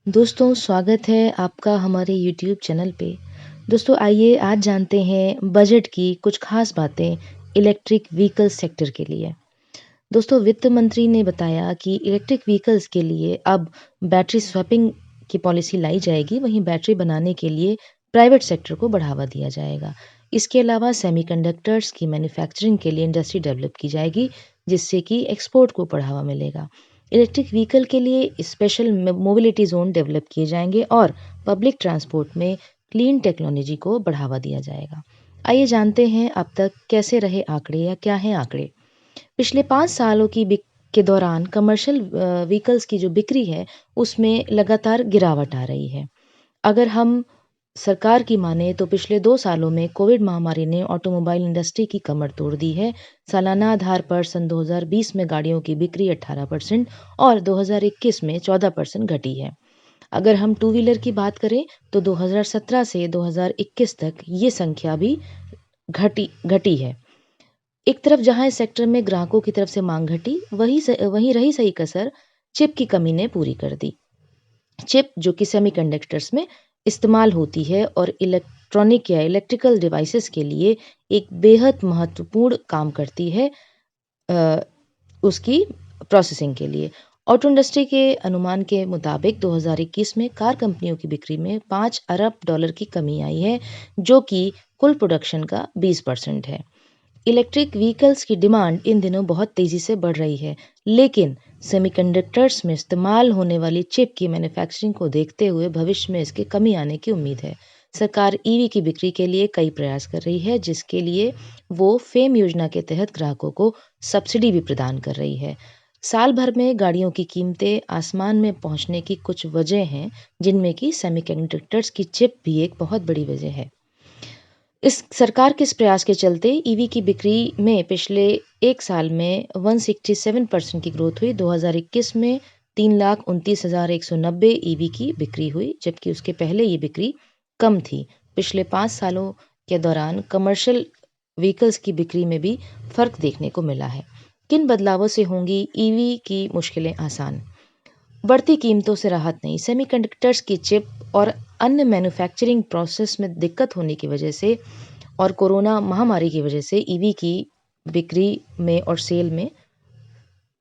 दोस्तों स्वागत है आपका हमारे यूट्यूब चैनल पे। दोस्तों आइए आज जानते हैं बजट की कुछ खास बातें इलेक्ट्रिक व्हीकल सेक्टर के लिए। दोस्तों वित्त मंत्री ने बताया कि इलेक्ट्रिक व्हीकल्स के लिए अब बैटरी स्वैपिंग की पॉलिसी लाई जाएगी, वहीं बैटरी बनाने के लिए प्राइवेट सेक्टर को बढ़ावा दिया जाएगा। इसके अलावा सेमीकंडक्टर्स की मैन्युफैक्चरिंग के लिए इंडस्ट्री डेवलप की जाएगी, जिससे कि एक्सपोर्ट को बढ़ावा मिलेगा। इलेक्ट्रिक व्हीकल के लिए स्पेशल मोबिलिटी जोन डेवलप किए जाएंगे और पब्लिक ट्रांसपोर्ट में क्लीन टेक्नोलॉजी को बढ़ावा दिया जाएगा। आइए जानते हैं अब तक कैसे रहे आंकड़े या क्या हैं आंकड़े। पिछले 5 सालों के दौरान कमर्शियल व्हीकल्स की जो बिक्री है, उसमें लगातार गिरावट आ रही है। अगर हम सरकार की माने तो पिछले 2 सालों में कोविड महामारी ने ऑटोमोबाइल इंडस्ट्री की कमर तोड़ दी है। सालाना आधार पर सन 2020 में गाड़ियों की बिक्री 18% और 2021 में 14% घटी है। अगर हम टू व्हीलर की बात करें तो 2017 से 2021 तक ये संख्या भी घटी घटी है। एक तरफ जहां इस सेक्टर में ग्राहकों की तरफ से मांग घटी, वहीं रही सही कसर चिप की कमी ने पूरी कर दी। चिप जो कि सेमीकंडक्टर्स में इस्तेमाल होती है और इलेक्ट्रॉनिक या इलेक्ट्रिकल डिवाइसेस के लिए एक बेहद महत्वपूर्ण काम करती है अ, उसकी प्रोसेसिंग के लिए। ऑटो इंडस्ट्री के अनुमान के मुताबिक 2021 में कार कंपनियों की बिक्री में 5 अरब डॉलर की कमी आई है, जो कि कुल प्रोडक्शन का 20% है। इलेक्ट्रिक व्हीकल्स की डिमांड इन दिनों बहुत तेजी से बढ़ रही है, लेकिन सेमीकंडक्टर्स में इस्तेमाल होने वाली चिप की मैन्युफैक्चरिंग को देखते हुए भविष्य में इसकी कमी आने की उम्मीद है। सरकार ईवी की बिक्री के लिए कई प्रयास कर रही है, जिसके लिए वो फेम योजना के तहत ग्राहकों को सब्सिडी भी प्रदान कर रही है। साल भर में गाड़ियों की कीमतें आसमान में पहुंचने की कुछ वजह हैं, जिनमें कि सेमीकंडक्टर्स की चिप भी एक बहुत बड़ी वजह है। इस सरकार के इस प्रयास के चलते ईवी की बिक्री में पिछले 1 साल में 167% की ग्रोथ हुई। 2021 में 3,29,190 ईवी की बिक्री हुई, जबकि उसके पहले ये बिक्री कम थी। पिछले 5 सालों के दौरान कमर्शियल व्हीकल्स की बिक्री में भी फर्क देखने को मिला है। किन बदलावों से होंगी ईवी की मुश्किलें आसान? बढ़ती कीमतों से राहत नहीं, सेमीकंडक्टर्स की चिप और अन्य मैन्युफैक्चरिंग प्रोसेस में दिक्कत होने की वजह से और कोरोना महामारी की वजह से ईवी की बिक्री में और सेल में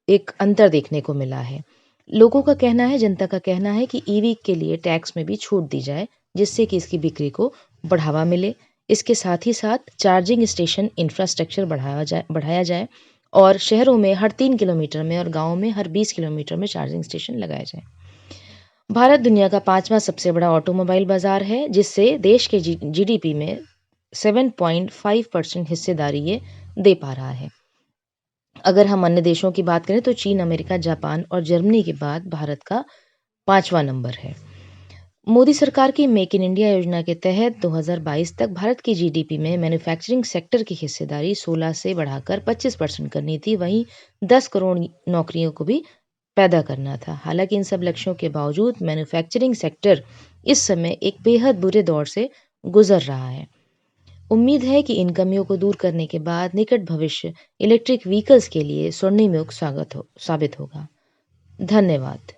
एक अंतर देखने को मिला है। लोगों का कहना है, जनता का कहना है कि ईवी के लिए टैक्स में भी छूट दी जाए, जिससे कि इसकी बिक्री को बढ़ावा मिले। इसके साथ ही साथ चार्जिंग स्टेशन इंफ्रास्ट्रक्चर बढ़ाया जाए और शहरों में हर 3 किलोमीटर में और गाँव में हर 20 किलोमीटर में चार्जिंग स्टेशन लगाए जाएँ। भारत दुनिया का 5वां सबसे बड़ा ऑटोमोबाइल बाजार है, जिससे देश के जीडीपी में 7.5% हिस्सेदारी ये दे पा रहा है। अगर हम अन्य देशों की बात करें तो चीन, अमेरिका, जापान और जर्मनी के बाद भारत का 5वां नंबर है। मोदी सरकार की मेक इन इंडिया योजना के तहत 2022 तक भारत की जीडीपी में मैन्युफैक्चरिंग सेक्टर की हिस्सेदारी 16 से बढ़ाकर 25% करनी थी। वहीं 10 करोड़ नौकरियों को भी पैदा करना था। हालांकि इन सब लक्ष्यों के बावजूद मैन्युफैक्चरिंग सेक्टर इस समय एक बेहद बुरे दौर से गुजर रहा है। उम्मीद है कि इन कमियों को दूर करने के बाद निकट भविष्य इलेक्ट्रिक व्हीकल्स के लिए स्वर्णिम युग साबित होगा। धन्यवाद।